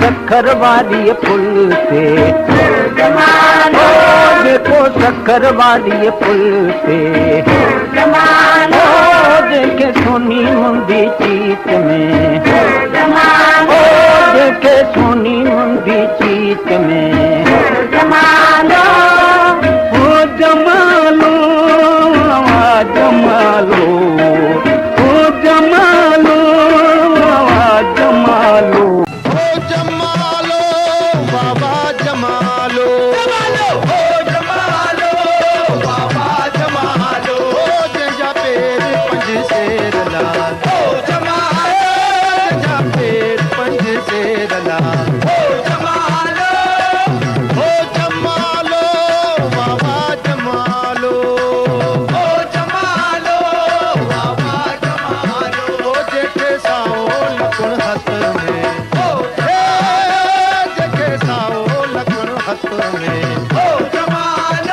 शक्कर वाली पुल से, देखो शक्कर वाली पुल से, देखे सोनी मुंदी चीत में, देखे सोनी मुंदी चीत में, जमालो जमालो जमालो जमालो जमालो जमालो बाबा जमालो जमालो बाबा जमालो जंजा पेर पंज शेर लाल जंजा पेर पंज शेर लाल जमालो बाबा जमालो जमालो बाबा जमालो जेठे साओ लकुण हथ में ओ जमालो